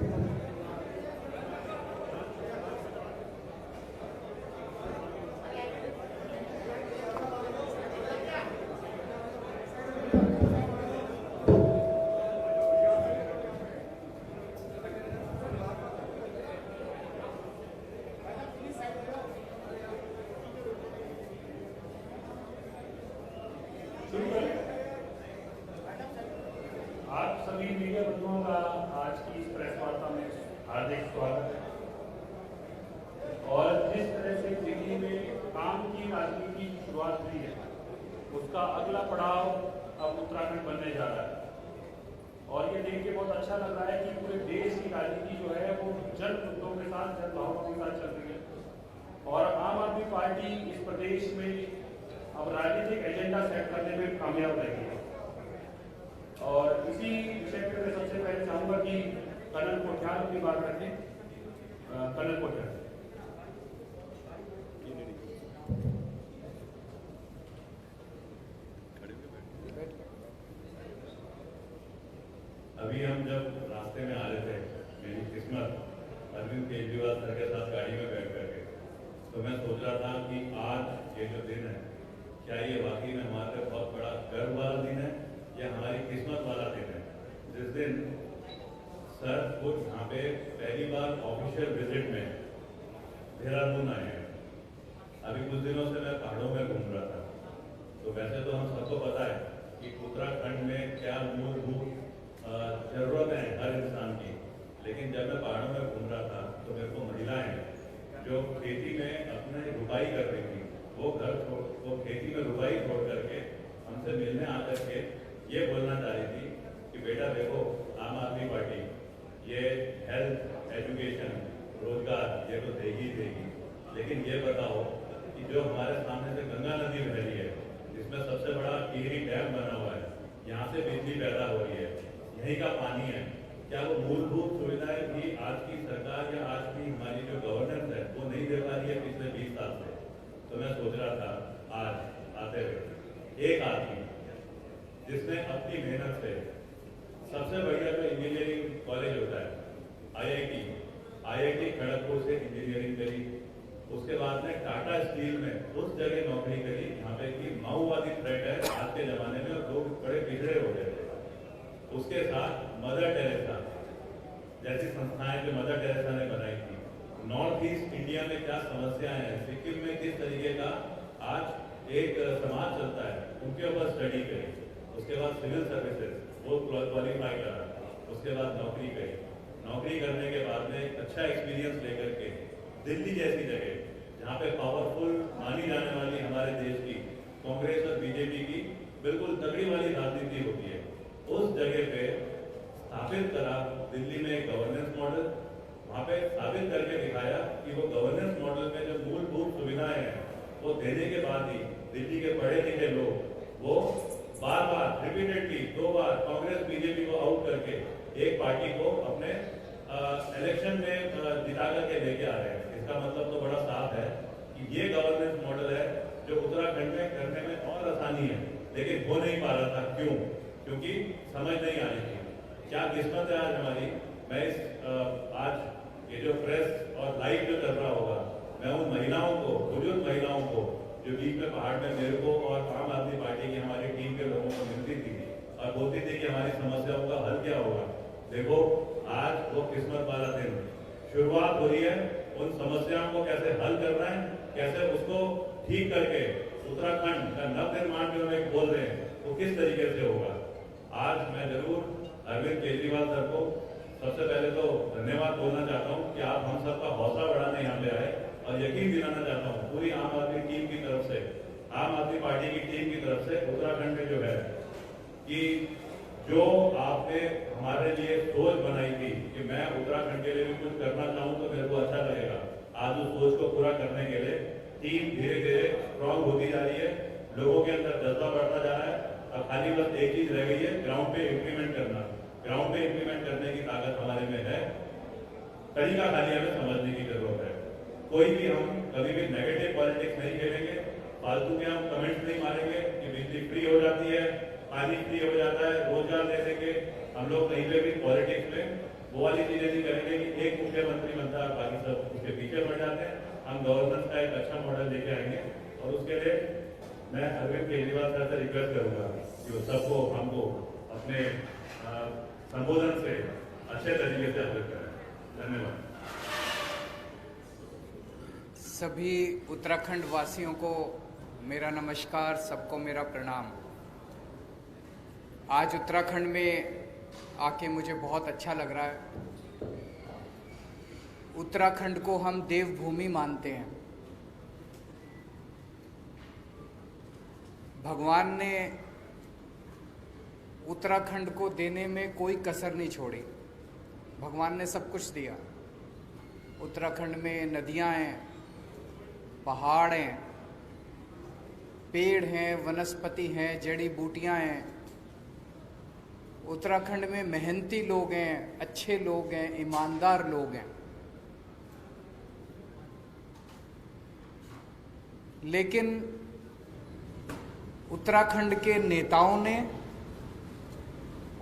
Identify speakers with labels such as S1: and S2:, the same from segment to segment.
S1: आप सभी मीडिया बंधुओं का आज की इस प्रेस वार्ता में हार्दिक स्वागत है। और जिस तरह से दिल्ली में काम की राजनीति की शुरुआत हुई है, उसका अगला पड़ाव अब उत्तराखंड बनने जा रहा है। और ये देख के बहुत अच्छा लग रहा है कि पूरे देश की राजनीति जो है वो जन मुद्दों के साथ, जन भावों के साथ चल रही है। और आम आदमी पार्टी इस प्रदेश में अब राजनीतिक एजेंडा सेट करने में कामयाब रही है। और इसी विषय पर मैं सबसे पहले चाहूंगा कि कर्नल कोठियाल की बात रखें। कर्नल कोठियाल।
S2: अभी हम जब रास्ते में आ रहे थे, मेरी किस्मत अरविंद केजरीवाल सर के साथ गाड़ी में बैठ करके, तो मैं सोच रहा था कि आज ये जो दिन है, क्या ये वाकई में हमारे बहुत बड़ा गर्व वाला दिन है या हमारी किस्मत वाला दिन है, जिस दिन सर खुद यहाँ पे पहली बार ऑफिशियल विजिट में देहरादून आए हैं। अभी कुछ दिनों से मैं पहाड़ों में घूम रहा था, तो वैसे तो हम सबको पता है कि उत्तराखंड में क्या मूलभूत जरूरत है हर इंसान की, लेकिन जब मैं पहाड़ों में घूम रहा था तो मेरे को महिलाएं जो खेती में अपने रुपाई कर रही थी, वो खेती में रुपाई छोड़ करके हमसे मिलने आकर के ये बोलना चाह रही थी कि बेटा देखो, आम आदमी पार्टी ये हेल्थ, एजुकेशन, रोजगार ये तो देगी ही देगी, लेकिन ये बताओ कि जो हमारे सामने से गंगा नदी बह रही है, जिसमें सबसे बड़ा टिहरी डैम बना हुआ है, यहाँ से बिजली पैदा हो रही है, यहीं का पानी है, क्या वो मूलभूत सुविधाएं भी आज की सरकार या आज की हमारी जो गवर्नेंस है वो नहीं दे पा रही है पिछले 20 साल से? तो मैं सोच रहा था आज आते हुए एक आदमी जिसने अपनी मेहनत से सबसे बढ़िया जो इंजीनियरिंग कॉलेज होता है आईआईटी खड़गपुर से इंजीनियरिंग करी, उसके बाद में टाटा स्टील में उस जगह नौकरी करी जहाँ पे कि माओवादी थ्रेट है आज के जमाने में, और लोग बड़े पिछड़े हो गए थे। उसके साथ मदर टेरेसा जैसी संस्थाएं जो मदर टेरेसा ने बनाई थी, नॉर्थ ईस्ट इंडिया में क्या समस्याएं हैं, सिक्किम में किस तरीके का आज एक समाज चलता है, उनके ऊपर स्टडी करी। उसके बाद सिविल सर्विसेज वो क्वालिफाई करा, उसके बाद नौकरी करी। नौकरी करने के बाद में अच्छा एक्सपीरियंस लेकर के दिल्ली जैसी जगह जहाँ पे पावरफुल मानी जाने वाली हमारे देश की कांग्रेस और बीजेपी की बिल्कुल तगड़ी वाली राजनीति होती है, उस जगह पे स्थापित करा दिल्ली में एक गवर्नेंस मॉडल। वहाँ पे साबित करके दिखाया कि वो गवर्नेंस मॉडल में जो मूलभूत सुविधाएं हैं वो देने के बाद ही दिल्ली के पढ़े लिखे लोग वो बार बार रिपीटेडली 2 बार कांग्रेस बीजेपी को आउट करके एक पार्टी को अपने इलेक्शन में जिता करके लेके आ रहे हैं। इसका मतलब तो बड़ा साफ है कि ये गवर्नेंस मॉडल है जो उत्तराखंड में करने में और आसानी है, लेकिन हो नहीं पा रहा था। क्यों? क्योंकि समझ नहीं आ रही थी। क्या किस्मत है आज हमारी। मैं आज ये जो प्रेस और लाइव जो चल रहा होगा, मैं उन महिलाओं को, बुजुर्ग महिलाओं को जो बीच में पहाड़ में मेरे को और आम आदमी पार्टी की हमारी टीम के लोगों को मिलती थी और बोलती थी कि हमारी समस्याओं का हल क्या होगा। देखो आज वो किस्मत वाला दिन शुरुआत हो रही है। उन समस्याओं को कैसे हल करना है, कैसे उसको ठीक करके उत्तराखंड का नव निर्माण जो हम बोल रहे हैं वो किस तरीके से होगा। आज मैं जरूर अरविंद केजरीवाल सर को सबसे पहले तो धन्यवाद बोलना चाहता हूँ कि आप हम सबका हौसला बढ़ाने यहाँ पे आए, और यकीन दिलाना चाहता हूँ पूरी आम आदमी टीम की तरफ से, आम आदमी पार्टी की टीम की तरफ से उत्तराखंड में जो है कि जो आपने हमारे लिए सोच बनाई थी कि मैं उत्तराखंड के लिए भी कुछ करना चाहूँ तो मेरे को अच्छा लगेगा, आज उस सोच को पूरा करने के लिए टीम धीरे धीरे स्ट्रांग होती जा रही है, लोगों के अंदर जज्बा बढ़ता जा रहा है। अब खाली बस एक चीज रह गई है, ग्राउंड पे इम्प्लीमेंट करना। ग्राउंड पे इम्प्लीमेंट करने की ताकत हमारे में है, तरीका खाली हमें समझने की जरूरत है। कोई भी हम कभी भी नेगेटिव पॉलिटिक्स नहीं खेलेंगे, फालतू के हम कमेंट्स नहीं मारेंगे कि बिजली फ्री हो जाती है, पानी फ्री हो जाता है, रोजगार दे देंगे। हम लोग कहीं पे भी पॉलिटिक्स में वो वाली चीजें नहीं करेंगे कि एक मुख्यमंत्री बनता है बाकी सब उसके पीछे पड़ जाते हैं। हम गवर्नेंस का एक अच्छा मॉडल लेके आएंगे और उसके लिए मैं अरविंद केजरीवाल सर से रिक्वेस्ट करूंगा कि वो सबको हमको अपने संबोधन से अच्छे तरीके से अवगत करें। धन्यवाद।
S3: सभी उत्तराखंड वासियों को मेरा नमस्कार, सबको मेरा प्रणाम। आज उत्तराखंड में आके मुझे बहुत अच्छा लग रहा है। उत्तराखंड को हम देवभूमि मानते हैं। भगवान ने उत्तराखंड को देने में कोई कसर नहीं छोड़ी। भगवान ने सब कुछ दिया। उत्तराखंड में नदियां हैं, पहाड़ हैं, पेड़ हैं, वनस्पति हैं, जड़ी बूटियां हैं। उत्तराखंड में मेहनती लोग हैं, अच्छे लोग हैं, ईमानदार लोग हैं। लेकिन उत्तराखंड के नेताओं ने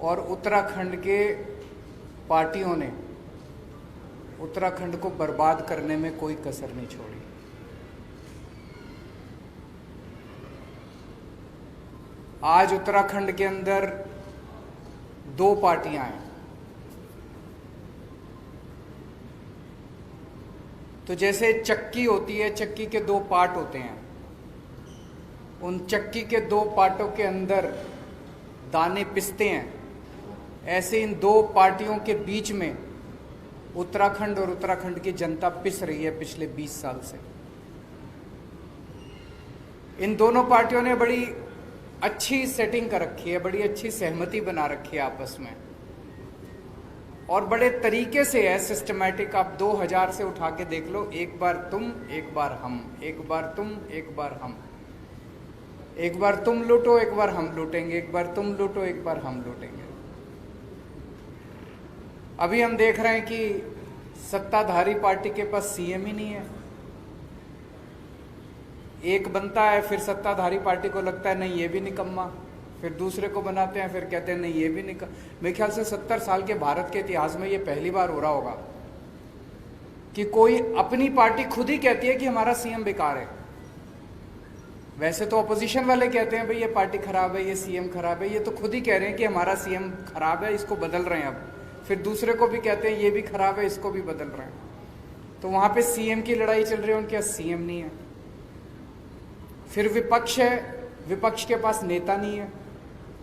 S3: और उत्तराखंड के पार्टियों ने उत्तराखंड को बर्बाद करने में कोई कसर नहीं छोड़ी। आज उत्तराखंड के अंदर दो पार्टियां हैं। तो जैसे चक्की होती है, चक्की के दो पार्ट होते हैं। उन चक्की के दो पार्टों के अंदर दाने पिसते हैं। ऐसे इन दो पार्टियों के बीच में उत्तराखंड और उत्तराखंड की जनता पिस रही है पिछले 20 साल से। इन दोनों पार्टियों ने बड़ी अच्छी सेटिंग कर रखी है, बड़ी अच्छी सहमति बना रखी है आपस में, और बड़े तरीके से है, सिस्टमैटिक। आप 2000 से उठा के देख लो, एक बार तुम, एक बार हम, एक बार तुम, एक बार हम, एक बार तुम लूटो, एक बार हम लूटेंगे, एक बार तुम लूटो, एक बार हम लूटेंगे। अभी हम देख रहे हैं कि सत्ताधारी पार्टी के पास सीएम ही नहीं है। एक बनता है, फिर सत्ताधारी पार्टी को लगता है नहीं ये भी निकम्मा, फिर दूसरे को बनाते हैं, फिर कहते हैं नहीं ये भी निकम्मा। मेरे ख्याल से 70 साल के भारत के इतिहास में ये पहली बार हो रहा होगा कि कोई अपनी पार्टी खुद ही कहती है कि हमारा सीएम बेकार है। वैसे तो अपोजिशन वाले कहते हैं भाई ये पार्टी खराब है, ये सीएम खराब है। ये तो खुद ही कह रहे हैं कि हमारा सीएम खराब है, इसको बदल रहे हैं। अब फिर दूसरे को भी कहते हैं ये भी खराब है, इसको भी बदल रहे हैं। तो वहां पे सीएम की लड़ाई चल रही है, उनके पास सीएम नहीं है। फिर विपक्ष है, विपक्ष के पास नेता नहीं है।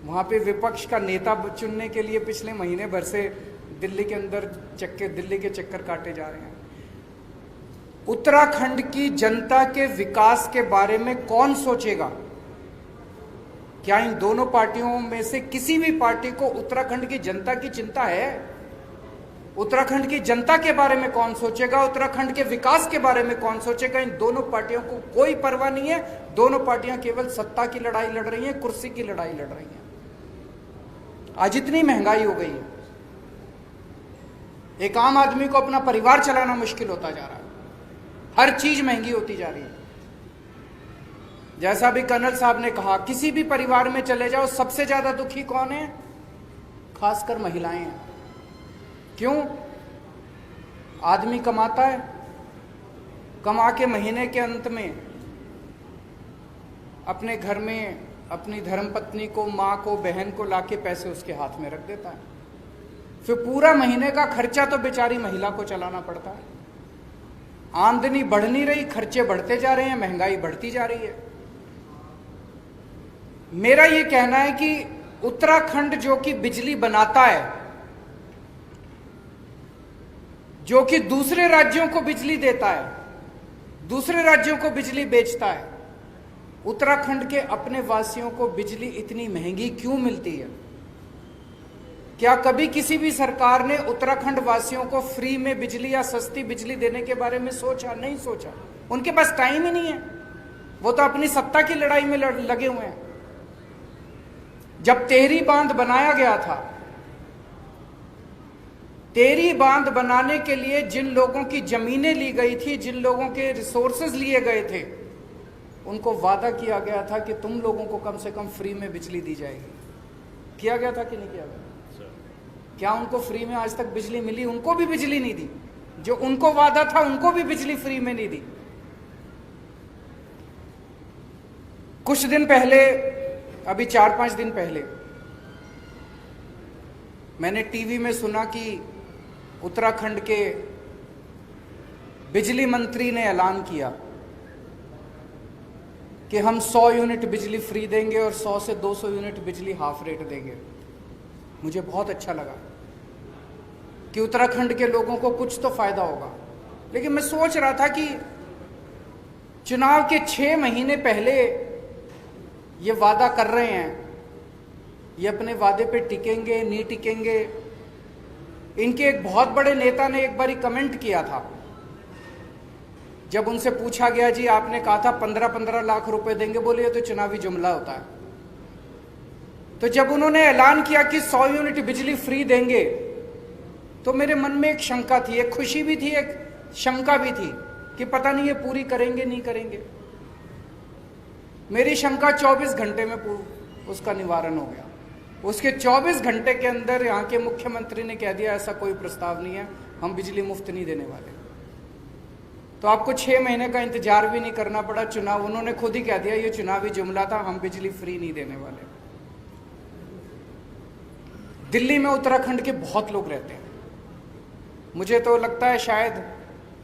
S3: वहां पे विपक्ष का नेता चुनने के लिए पिछले महीने भर से दिल्ली के अंदर दिल्ली के चक्कर काटे जा रहे हैं। उत्तराखंड की जनता के विकास के बारे में कौन सोचेगा? क्या इन दोनों पार्टियों में से किसी भी पार्टी को उत्तराखंड की जनता की चिंता है? उत्तराखंड की जनता के बारे में कौन सोचेगा? उत्तराखंड के विकास के बारे में कौन सोचेगा? इन दोनों पार्टियों को कोई परवाह नहीं है। दोनों पार्टियां केवल सत्ता की लड़ाई लड़ रही हैं, कुर्सी की लड़ाई लड़ रही हैं। आज इतनी महंगाई हो गई है, एक आम आदमी को अपना परिवार चलाना मुश्किल होता जा रहा है। हर चीज महंगी होती जा रही है। जैसा भी कर्नल साहब ने कहा, किसी भी परिवार में चले जाओ, सबसे ज्यादा दुखी कौन है? खासकर महिलाएं हैं। क्यों? आदमी कमाता है, कमा के महीने के अंत में अपने घर में अपनी धर्मपत्नी को, माँ को, बहन को लाके पैसे उसके हाथ में रख देता है। फिर पूरा महीने का खर्चा तो बेचारी महिला को चलाना पड़ता है। आमदनी बढ़ नहीं रही, खर्चे बढ़ते जा रहे हैं, महंगाई बढ़ती जा रही है। मेरा ये कहना है कि उत्तराखंड जो कि बिजली बनाता है, जो कि दूसरे राज्यों को बिजली देता है, दूसरे राज्यों को बिजली बेचता है, उत्तराखंड के अपने वासियों को बिजली इतनी महंगी क्यों मिलती है? क्या कभी किसी भी सरकार ने उत्तराखंड वासियों को फ्री में बिजली या सस्ती बिजली देने के बारे में सोचा? नहीं सोचा। उनके पास टाइम ही नहीं है। वो तो अपनी सत्ता की लड़ाई में लगे हुए हैं। जब टेहरी बांध बनाया गया था, टेहरी बांध बनाने के लिए जिन लोगों की जमीनें ली गई थी, जिन लोगों के रिसोर्सेज लिए गए थे, उनको वादा किया गया था कि तुम लोगों को कम से कम फ्री में बिजली दी जाएगी। किया गया था कि नहीं किया गया? क्या उनको फ्री में आज तक बिजली मिली? उनको भी बिजली नहीं दी। जो उनको वादा था उनको भी बिजली फ्री में नहीं दी। कुछ दिन पहले, अभी 4-5 दिन पहले, मैंने टीवी में सुना कि उत्तराखंड के बिजली मंत्री ने ऐलान किया कि हम 100 यूनिट बिजली फ्री देंगे और 100 से 200 यूनिट बिजली हाफ रेट देंगे। मुझे बहुत अच्छा लगा कि उत्तराखंड के लोगों को कुछ तो फायदा होगा। लेकिन मैं सोच रहा था कि चुनाव के 6 महीने पहले ये वादा कर रहे हैं, ये अपने वादे पे टिकेंगे नहीं टिकेंगे? इनके एक बहुत बड़े नेता ने एक बारी कमेंट किया था, जब उनसे पूछा गया जी आपने कहा था 15-15 लाख रुपए देंगे, बोले ये तो चुनावी जुमला होता है। तो जब उन्होंने ऐलान किया कि 100 यूनिट बिजली फ्री देंगे, तो मेरे मन में एक शंका थी, एक खुशी भी थी, एक शंका भी थी कि पता नहीं ये पूरी करेंगे नहीं करेंगे। मेरी शंका 24 घंटे में उसका निवारण हो गया। उसके 24 घंटे के अंदर यहाँ के मुख्यमंत्री ने कह दिया ऐसा कोई प्रस्ताव नहीं है, हम बिजली मुफ्त नहीं देने वाले। तो आपको 6 महीने का इंतजार भी नहीं करना पड़ा। चुनाव, उन्होंने खुद ही कह दिया ये चुनावी जुमला था, हम बिजली फ्री नहीं देने वाले। दिल्ली में उत्तराखंड के बहुत लोग रहते हैं। मुझे तो लगता है शायद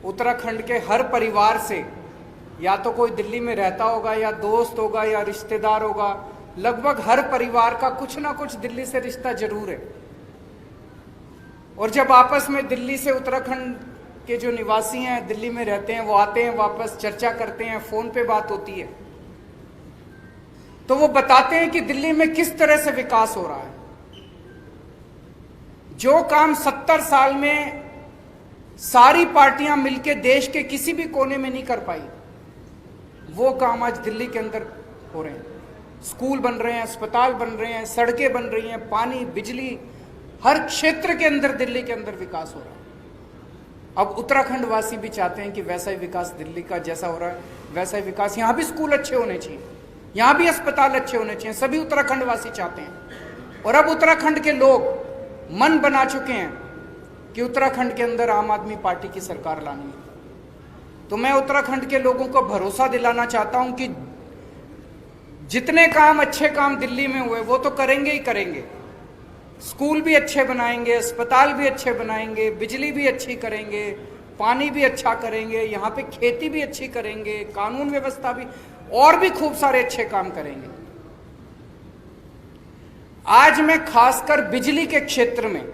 S3: उत्तराखंड के हर परिवार से या तो कोई दिल्ली में रहता होगा, या दोस्त होगा, या रिश्तेदार होगा। लगभग हर परिवार का कुछ ना कुछ दिल्ली से रिश्ता जरूर है। और जब आपस में दिल्ली से उत्तराखंड के जो निवासी हैं, दिल्ली में रहते हैं, वो आते हैं वापस, चर्चा करते हैं, फोन पे बात होती है, तो वो बताते हैं कि दिल्ली में किस तरह से विकास हो रहा है। जो काम 70 साल में सारी पार्टियां मिलकर देश के किसी भी कोने में नहीं कर पाई, वो काम आज दिल्ली के अंदर हो रहे हैं। स्कूल बन रहे हैं, अस्पताल बन रहे हैं, सड़कें बन रही हैं, पानी, बिजली, हर क्षेत्र के अंदर दिल्ली के अंदर विकास हो रहा है। अब उत्तराखंड वासी भी चाहते हैं कि वैसा ही विकास दिल्ली का जैसा हो रहा है वैसा ही विकास, यहां भी स्कूल अच्छे होने चाहिए, यहां भी अस्पताल अच्छे होने चाहिए। सभी उत्तराखंड वासी चाहते हैं। और अब उत्तराखंड के लोग मन बना चुके हैं कि उत्तराखंड के अंदर आम आदमी पार्टी की सरकार लानी है। तो मैं उत्तराखंड के लोगों को भरोसा दिलाना चाहता हूं कि जितने काम, अच्छे काम दिल्ली में हुए वो तो करेंगे ही करेंगे। स्कूल भी अच्छे बनाएंगे, अस्पताल भी अच्छे बनाएंगे, बिजली भी अच्छी करेंगे, पानी भी अच्छा करेंगे, यहाँ पे खेती भी अच्छी करेंगे, कानून व्यवस्था भी, और भी खूब सारे अच्छे काम करेंगे। आज मैं खासकर बिजली के क्षेत्र में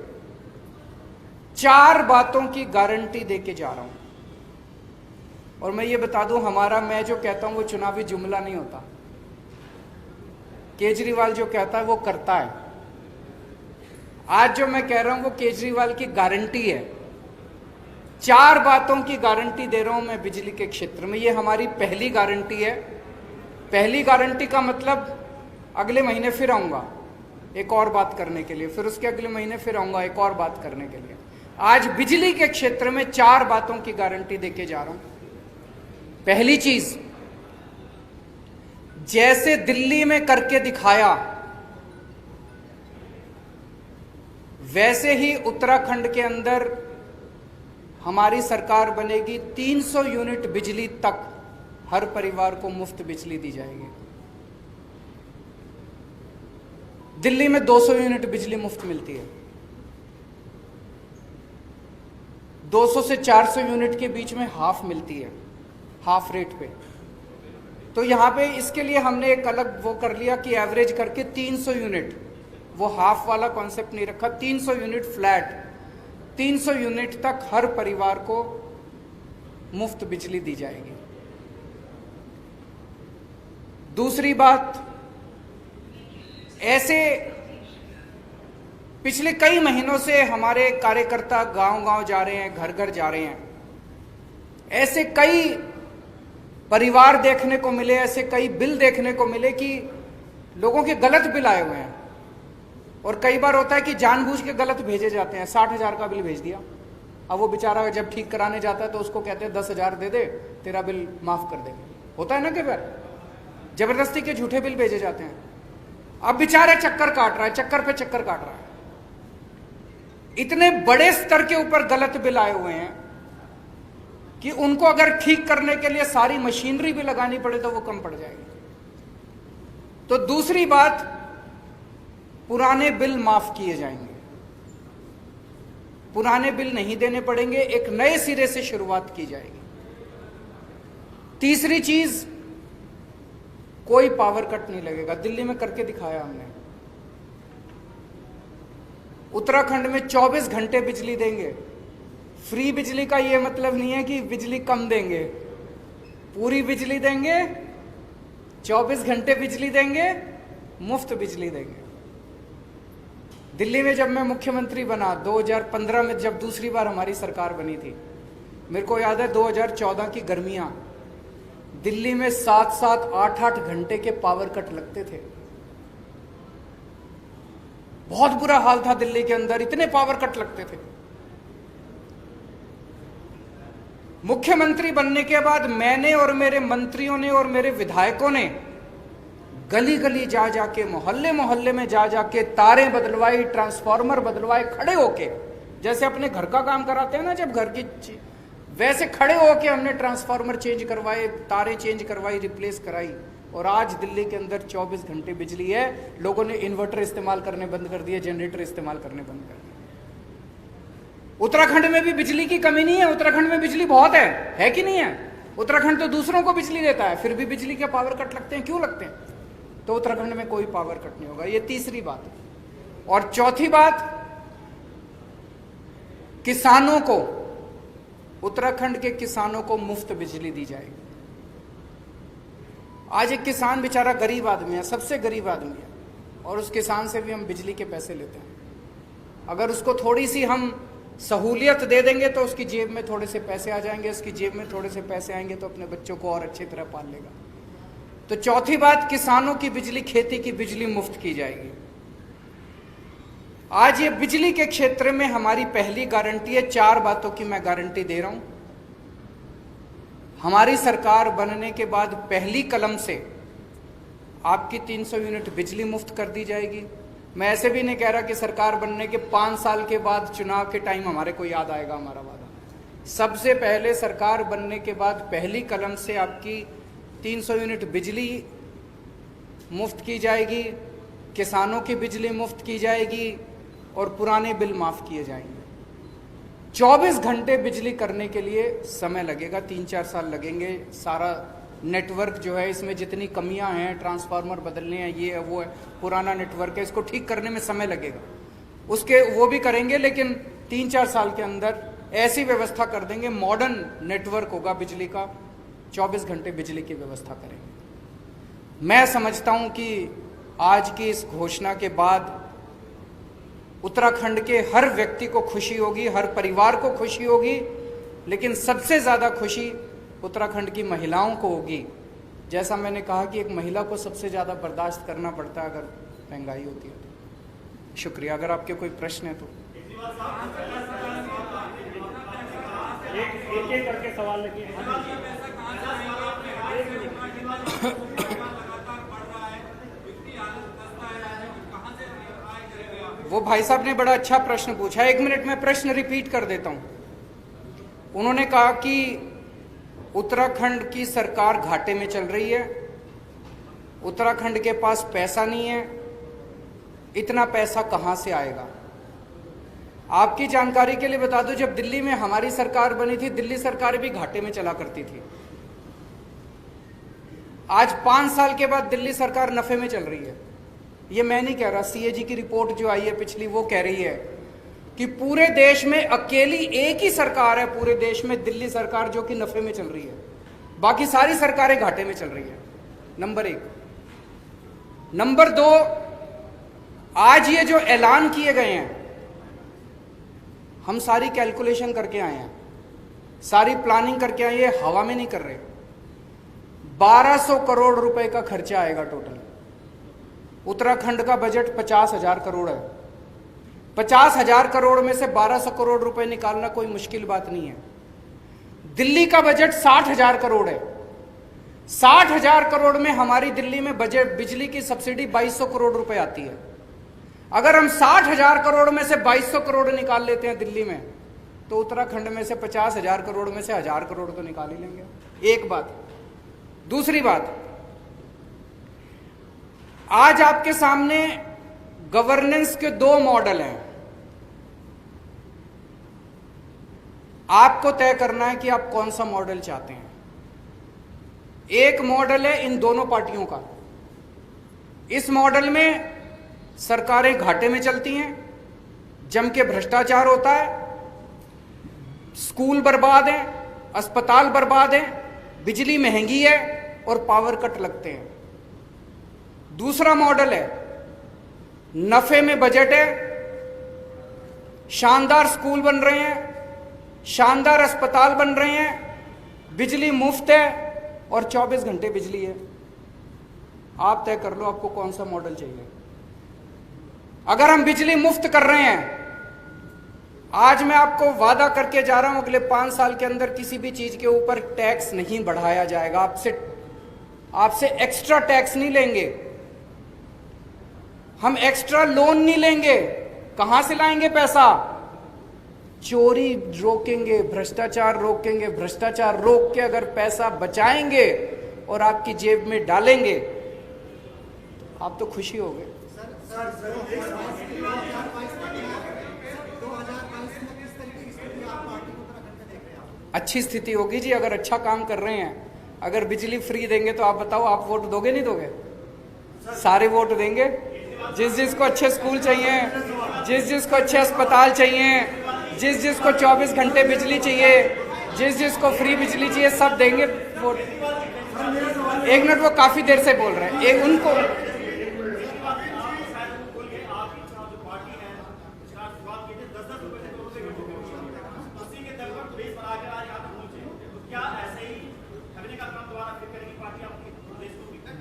S3: 4 बातों की गारंटी देके जा रहा हूं। और मैं ये बता दूं, हमारा, मैं जो कहता हूं वो चुनावी जुमला नहीं होता। केजरीवाल जो कहता है वो करता है। आज जो मैं कह रहा हूं वो केजरीवाल की गारंटी है। 4 बातों की गारंटी दे रहा हूं मैं बिजली के क्षेत्र में। ये हमारी पहली गारंटी है। पहली गारंटी का मतलब अगले महीने फिर आऊंगा एक और बात करने के लिए, फिर उसके अगले महीने फिर आऊंगा एक और बात करने के लिए। आज बिजली के क्षेत्र में 4 बातों की गारंटी देके जा रहा हूं। पहली चीज, जैसे दिल्ली में करके दिखाया वैसे ही उत्तराखंड के अंदर हमारी सरकार बनेगी। 300 यूनिट बिजली तक हर परिवार को मुफ्त बिजली दी जाएगी। दिल्ली में 200 यूनिट बिजली मुफ्त मिलती है, 200 से 400 यूनिट के बीच में हाफ मिलती है, हाफ रेट पे। तो यहाँ पे इसके लिए हमने एक अलग वो कर लिया कि एवरेज करके 300 यूनिट, वो हाफ वाला कॉन्सेप्ट नहीं रखा, 300 यूनिट फ्लैट, 300 यूनिट तक हर परिवार को मुफ्त बिजली दी जाएगी। दूसरी बात, ऐसे पिछले कई महीनों से हमारे कार्यकर्ता गांव-गांव जा रहे हैं, घर घर जा रहे हैं। ऐसे कई परिवार देखने को मिले, ऐसे कई बिल देखने को मिले कि लोगों के गलत बिल आए हुए हैं। और कई बार होता है कि जानबूझ के गलत भेजे जाते हैं। 60,000 का बिल भेज दिया, अब वो बेचारा जब ठीक कराने जाता है तो उसको कहते हैं 10,000 दे दे, तेरा बिल माफ कर देंगे। होता है ना कई बार, जबरदस्ती के झूठे बिल भेजे जाते हैं। अब बेचारा चक्कर काट रहा है, चक्कर पे चक्कर काट रहा है। इतने बड़े स्तर के ऊपर गलत बिल आए हुए हैं कि उनको अगर ठीक करने के लिए सारी मशीनरी भी लगानी पड़े तो वो कम पड़ जाएगी। तो दूसरी बात, पुराने बिल माफ किए जाएंगे, पुराने बिल नहीं देने पड़ेंगे, एक नए सिरे से शुरुआत की जाएगी। तीसरी चीज, कोई पावर कट नहीं लगेगा। दिल्ली में करके दिखाया हमने। उत्तराखंड में 24 घंटे बिजली देंगे। फ्री बिजली का यह मतलब नहीं है कि बिजली कम देंगे, पूरी बिजली देंगे, 24 घंटे बिजली देंगे, मुफ्त बिजली देंगे। दिल्ली में जब मैं मुख्यमंत्री बना 2015 में, जब दूसरी बार हमारी सरकार बनी थी, मेरे को याद है 2014 की गर्मियां, दिल्ली में 7-7, 8-8 घंटे के पावर कट लगते थे। बहुत बुरा हाल था दिल्ली के अंदर, इतने पावर कट लगते थे। मुख्यमंत्री बनने के बाद मैंने और मेरे मंत्रियों ने और मेरे विधायकों ने गली गली जा जाके, मोहल्ले मोहल्ले में जा जाके तारें बदलवाई, ट्रांसफार्मर बदलवाए, खड़े होके, जैसे अपने घर का काम कराते हैं ना जब घर की, वैसे खड़े होके हमने ट्रांसफार्मर चेंज करवाए, तारें चेंज करवाई, रिप्लेस कराई। और आज दिल्ली के अंदर 24 घंटे बिजली है। लोगों ने इन्वर्टर इस्तेमाल करने बंद कर दिए, जनरेटर इस्तेमाल करने बंद कर दिए। उत्तराखंड में भी बिजली की कमी नहीं है, उत्तराखंड में बिजली बहुत है कि नहीं है? उत्तराखंड तो दूसरों को बिजली देता है, फिर भी बिजली के पावर कट लगते हैं। क्यों लगते हैं? तो उत्तराखंड में कोई पावर कट नहीं होगा। ये तीसरी बात है। और चौथी बात, किसानों को, उत्तराखंड के किसानों को मुफ्त बिजली दी जाएगी। आज एक किसान बेचारा गरीब आदमी है, सबसे गरीब आदमी है, और उस किसान से भी हम बिजली के पैसे लेते हैं। अगर उसको थोड़ी सी हम सहूलियत दे देंगे तो उसकी जेब में थोड़े से पैसे आ जाएंगे, उसकी जेब में थोड़े से पैसे आएंगे तो अपने बच्चों को और अच्छी तरह पाल लेगा। तो चौथी बात, किसानों की बिजली, खेती की बिजली मुफ्त की जाएगी। आज ये बिजली के क्षेत्र में हमारी पहली गारंटी है। 4 बातों की मैं गारंटी दे रहा हूं। हमारी सरकार बनने के बाद पहली कलम से आपकी 300 यूनिट बिजली मुफ्त कर दी जाएगी। मैं ऐसे भी नहीं कह रहा कि सरकार बनने के 5 साल के बाद चुनाव के टाइम हमारे को याद आएगा हमारा वादा। सबसे पहले सरकार बनने के बाद पहली कलम से आपकी 300 यूनिट बिजली मुफ्त की जाएगी, किसानों की बिजली मुफ्त की जाएगी और पुराने बिल माफ किए जाएंगे। 24 घंटे बिजली करने के लिए समय लगेगा, 3-4 साल लगेंगे। सारा नेटवर्क जो है, इसमें जितनी कमियां हैं, ट्रांसफार्मर बदलने हैं, ये है वो है, पुराना नेटवर्क है, इसको ठीक करने में समय लगेगा। उसके वो भी करेंगे, लेकिन 3-4 साल के अंदर ऐसी व्यवस्था कर देंगे, मॉडर्न नेटवर्क होगा बिजली का, 24 घंटे बिजली की व्यवस्था करेंगे। मैं समझता हूं कि आज की इस घोषणा के बाद उत्तराखंड के हर व्यक्ति को खुशी होगी, हर परिवार को खुशी होगी, लेकिन सबसे ज्यादा खुशी उत्तराखंड की महिलाओं को होगी। जैसा मैंने कहा कि एक महिला को सबसे ज्यादा बर्दाश्त करना पड़ता है अगर महंगाई होती है तो। शुक्रिया। अगर आपके कोई प्रश्न है तो
S1: एक करके सवाल लेके
S3: वो भाई साहब ने बड़ा अच्छा प्रश्न पूछा। 1 मिनट में प्रश्न रिपीट कर देता हूं। उन्होंने कहा कि उत्तराखंड की सरकार घाटे में चल रही है, उत्तराखंड के पास पैसा नहीं है, इतना पैसा कहां से आएगा? आपकी जानकारी के लिए बता दूं, जब दिल्ली में हमारी सरकार बनी थी, दिल्ली सरकार भी घाटे में चला करती थी। आज 5 साल के बाद दिल्ली सरकार नफे में चल रही है। ये मैं नहीं कह रहा, सीएजी की रिपोर्ट जो आई है पिछली, वो कह रही है कि पूरे देश में अकेली एक ही सरकार है पूरे देश में, दिल्ली सरकार, जो कि नफे में चल रही है, बाकी सारी सरकारें घाटे में चल रही है। नंबर 1। नंबर 2, आज ये जो ऐलान किए गए हैं, हम सारी कैलकुलेशन करके आए हैं, सारी प्लानिंग करके आए हैं, हवा में नहीं कर रहे। 1200 करोड़ रुपए का खर्चा आएगा टोटल। उत्तराखंड का बजट 50,000 करोड़ है। 50,000 करोड़ में से 1200 करोड़ रुपए निकालना कोई मुश्किल बात नहीं है। दिल्ली का बजट 60,000 करोड़ है। 60,000 करोड़ में हमारी दिल्ली में बजट बिजली की सब्सिडी 2200 करोड़ रुपए आती है। अगर हम 60,000 करोड़ में से 2200 करोड़ निकाल लेते हैं दिल्ली में, तो उत्तराखंड में से 50,000 करोड़ में से 1000 करोड़ तो निकाल ही लेंगे। एक बात। दूसरी बात, आज आपके सामने गवर्नेंस के दो मॉडल हैं। आपको तय करना है कि आप कौन सा मॉडल चाहते हैं। एक मॉडल है इन दोनों पार्टियों का। इस मॉडल में सरकारें घाटे में चलती हैं, जम के भ्रष्टाचार होता है, स्कूल बर्बाद हैं, अस्पताल बर्बाद हैं, बिजली महंगी है और पावर कट लगते हैं। दूसरा मॉडल है नफे में बजट है, शानदार स्कूल बन रहे हैं, शानदार अस्पताल बन रहे हैं, बिजली मुफ्त है और 24 घंटे बिजली है। आप तय कर लो आपको कौन सा मॉडल चाहिए। अगर हम बिजली मुफ्त कर रहे हैं, आज मैं आपको वादा करके जा रहा हूं अगले 5 साल के अंदर किसी भी चीज के ऊपर टैक्स नहीं बढ़ाया जाएगा। आपसे एक्स्ट्रा टैक्स नहीं लेंगे, हम एक्स्ट्रा लोन नहीं लेंगे। कहां से लाएंगे पैसा? चोरी रोकेंगे, भ्रष्टाचार रोकेंगे, भ्रष्टाचार रोक के अगर पैसा बचाएंगे और आपकी जेब में डालेंगे, आप तो खुशी हो गए। अच्छी स्थिति होगी जी, अगर अच्छा काम कर रहे हैं। अगर बिजली फ्री देंगे तो आप बताओ, आप वोट दोगे नहीं दोगे? सारे वोट देंगे। जिस जिसको अच्छे स्कूल चाहिए, जिस जिसको अच्छे अस्पताल चाहिए, जिस जिसको 24 घंटे बिजली चाहिए, जिस जिसको फ्री बिजली चाहिए, सब देंगे वोट। एक मिनट, वो काफी देर से बोल रहे हैं। एक उनको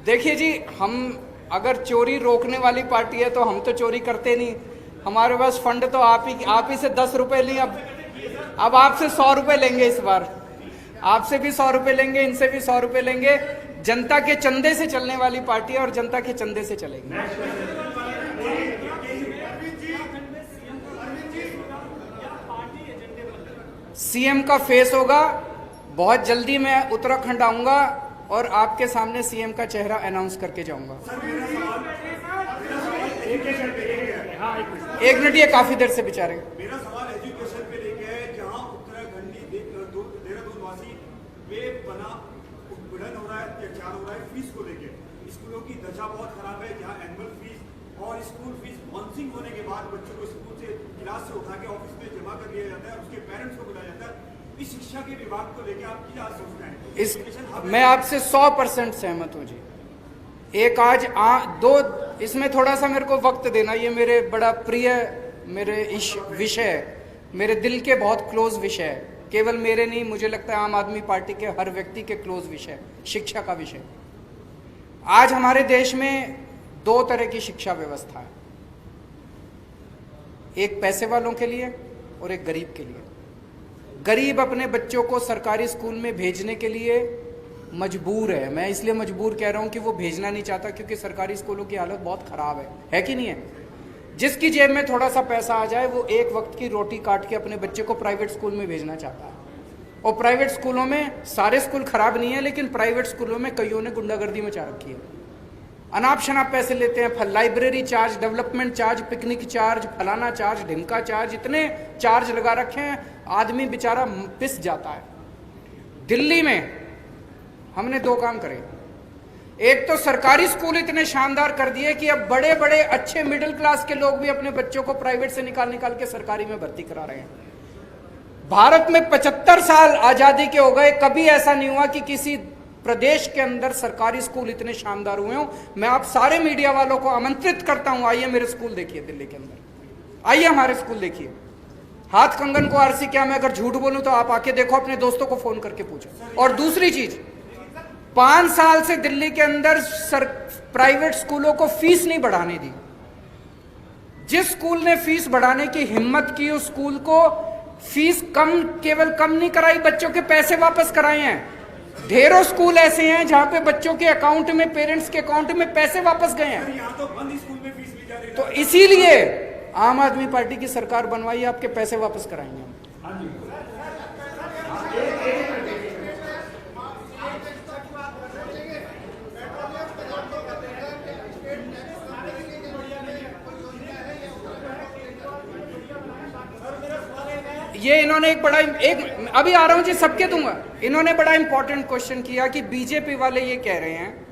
S3: देखिए जी, हम अगर चोरी रोकने वाली पार्टी है तो हम तो चोरी करते नहीं। हमारे पास फंड तो आप ही से 10 रुपए लिए, अब आपसे 100 रुपए लेंगे। इस बार आपसे भी 100 रुपए लेंगे, इनसे भी 100 रुपए लेंगे। जनता के चंदे से चलने वाली पार्टी है और जनता के चंदे से चलेगी। सीएम का फेस होगा। बहुत जल्दी मैं उत्तराखंड आऊंगा और आपके सामने सीएम का चेहरा अनाउंस करके जाऊंगा। एक मिनट, ये काफी देर से बेचारे।
S4: मेरा सवाल एजुकेशन पे लेके है, जहां उत्तराखंडी देहरादून वासी वे बना उत्पीड़न हो रहा है, अत्याचार हो रहा है फीस को लेके। स्कूलों की दशा बहुत खराब है, जहां एनुअल फीस और स्कूल फीस बाउंसिंग होने के बाद बच्चों को स्कूल से क्लास से उठा के ऑफिस में जमा कर दिया जाता है, उसके पेरेंट्स को बुलाया जाता है। इस शिक्षा के विभाग को लेकर आप क्या सोचते हैं?
S3: मैं आपसे 100% सहमत हूं जी। एक आज दो, इसमें थोड़ा सा मेरे को वक्त देना। ये मेरे बड़ा प्रिय मेरे विषय है, मेरे दिल के बहुत क्लोज विषय है। केवल मेरे नहीं, मुझे लगता है आम आदमी पार्टी के हर व्यक्ति के क्लोज विषय, शिक्षा का विषय। आज हमारे देश में 2 तरह की शिक्षा व्यवस्था है, एक पैसे वालों के लिए और एक गरीब के लिए। गरीब अपने बच्चों को सरकारी स्कूल में भेजने के लिए मजबूर है। मैं इसलिए मजबूर कह रहा हूं कि वो भेजना नहीं चाहता, क्योंकि सरकारी स्कूलों की हालत बहुत खराब है कि नहीं है? जिसकी जेब में थोड़ा सा पैसा आ जाए, वो एक वक्त की रोटी काट के अपने बच्चे को प्राइवेट स्कूल में भेजना चाहता है। और प्राइवेट स्कूलों में, सारे स्कूल खराब नहीं है, लेकिन प्राइवेट स्कूलों में कईयों ने गुंडागर्दी मचा रखी है। अनाप शनाप पैसे लेते हैं, library charge, development charge, picnic charge, फलाना चार्ज, ढिमका चार्ज, इतने चार्ज लगा रखे हैं, आदमी बेचारा पिस जाता है। दिल्ली में हमने 2 काम करे। एक तो सरकारी स्कूल इतने शानदार कर दिए कि अब बड़े बड़े अच्छे मिडिल क्लास के लोग भी अपने बच्चों को प्राइवेट से निकाल के सरकारी में भर्ती करा रहे हैं। भारत में 75 साल आजादी के हो गए, कभी ऐसा नहीं हुआ कि किसी प्रदेश के अंदर सरकारी स्कूल इतने शानदार हुए हों। मैं आप सारे मीडिया वालों को आमंत्रित करता हूं, आइए मेरे स्कूल देखिए दिल्ली के अंदर, आइए हमारे स्कूल देखिए। हाथ कंगन को आरसी क्या, मैं अगर झूठ बोलूं तो आप आके देखो, अपने दोस्तों को फोन करके पूछो। और दूसरी चीज, 5 साल से दिल्ली के अंदर प्राइवेट स्कूलों को फीस नहीं बढ़ाने दी। जिस स्कूल ने फीस बढ़ाने की हिम्मत की, उस स्कूल को फीस केवल कम नहीं कराई, बच्चों के पैसे वापस कराए हैं। ढेरों स्कूल ऐसे हैं जहां पे बच्चों के अकाउंट में, पेरेंट्स के अकाउंट में पैसे वापस गए हैं।
S4: यहाँ तो बंद स्कूल में फीस ली जा रही है।
S3: तो इसीलिए आम आदमी पार्टी की सरकार बनवाई, आपके पैसे वापस कराएंगे हम।
S1: हाँ जी।
S3: ये इन्होंने एक अभी आ रहा हूं जी, सबके दूंगा। इन्होंने बड़ा इंपॉर्टेंट क्वेश्चन किया कि बीजेपी वाले ये कह रहे हैं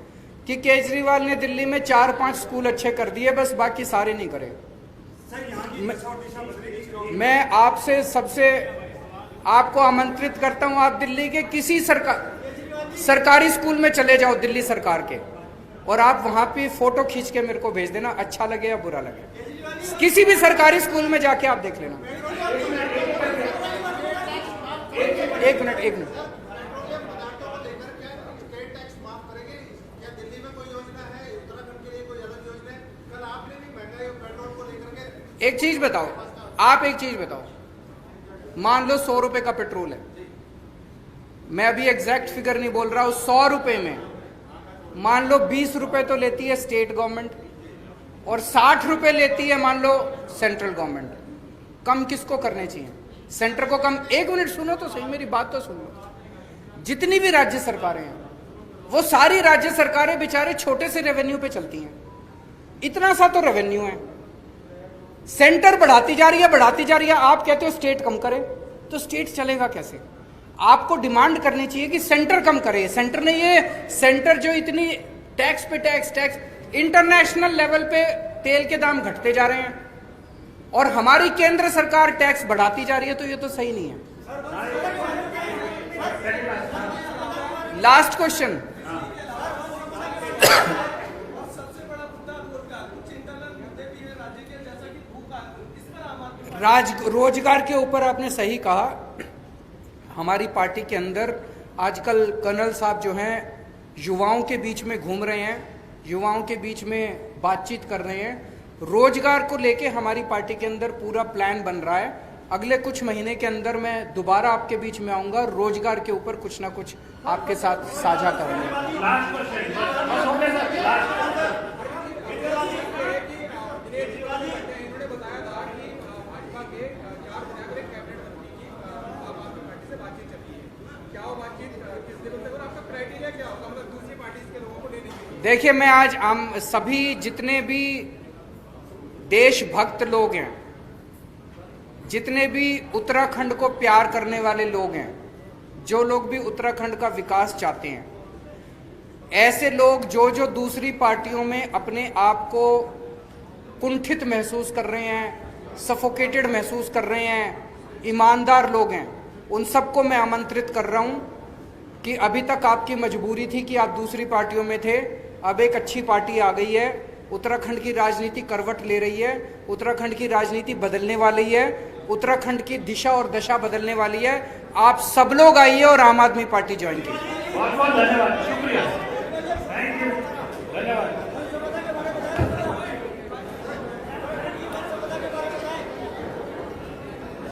S3: कि केजरीवाल ने दिल्ली में 4-5 स्कूल अच्छे कर दिए, बस बाकी सारे नहीं करे।
S4: सर यहाँ की दिशा और दिशा बदलेगी।
S3: मैं आपसे सबसे आपको आमंत्रित करता हूं, आप दिल्ली के किसी सरकारी स्कूल में चले जाओ, दिल्ली सरकार के, और आप वहां पे फोटो खींच के मेरे को भेज देना, अच्छा लगे या बुरा लगे। किसी भी सरकारी स्कूल में जाके आप देख लेना। एक मिनट। एक चीज बताओ, आप एक चीज बताओ, मान लो 100 रुपए का पेट्रोल है, मैं अभी एग्जैक्ट फिगर नहीं बोल रहा हूं, 100 रुपए में मान लो 20 रुपए तो लेती है स्टेट गवर्नमेंट और 60 रुपए लेती है मान लो सेंट्रल गवर्नमेंट। कम किसको करने चाहिए? सेंटर को कम। एक मिनट सुनो तो सही, मेरी बात तो सुनो। जितनी भी राज्य सरकारें हैं, वो सारी राज्य सरकारें बेचारे छोटे से रेवेन्यू पे चलती हैं, इतना सा तो रेवेन्यू है। सेंटर बढ़ाती जा रही है, आप कहते हो स्टेट कम करे, तो स्टेट चलेगा कैसे? आपको डिमांड करनी चाहिए कि सेंटर कम करे। सेंटर ने ये सेंटर जो इतनी टैक्स पे टैक्स, इंटरनेशनल लेवल पे तेल के दाम घटते जा रहे हैं और हमारी केंद्र सरकार टैक्स बढ़ाती जा रही है, तो ये तो सही नहीं है। लास्ट क्वेश्चन, रोजगार के ऊपर आपने सही कहा। हमारी पार्टी के अंदर आजकल कर्नल साहब जो हैं युवाओं के बीच में घूम रहे हैं, युवाओं के बीच में बातचीत कर रहे हैं। रोजगार को लेके हमारी पार्टी के अंदर पूरा प्लान बन रहा है। अगले कुछ महीने के अंदर मैं दोबारा आपके बीच में आऊंगा, रोजगार के ऊपर कुछ ना कुछ आपके साथ साझा करेंगे। देखिए, मैं आज हम सभी जितने भी देशभक्त लोग हैं, जितने भी उत्तराखंड को प्यार करने वाले लोग हैं, जो लोग भी उत्तराखंड का विकास चाहते हैं, ऐसे लोग जो दूसरी पार्टियों में अपने आप को कुंठित महसूस कर रहे हैं, सफोकेटेड महसूस कर रहे हैं, ईमानदार लोग हैं, उन सबको मैं आमंत्रित कर रहा हूं कि अभी तक आपकी मजबूरी थी कि आप दूसरी पार्टियों में थे, अब एक अच्छी पार्टी आ गई है, उत्तराखंड की राजनीति करवट ले रही है, उत्तराखंड की राजनीति बदलने वाली है, उत्तराखंड की दिशा और दशा बदलने वाली है। आप सब लोग आइए और आम आदमी पार्टी ज्वाइन कीजिए।
S1: बहुत बहुत धन्यवाद, शुक्रिया।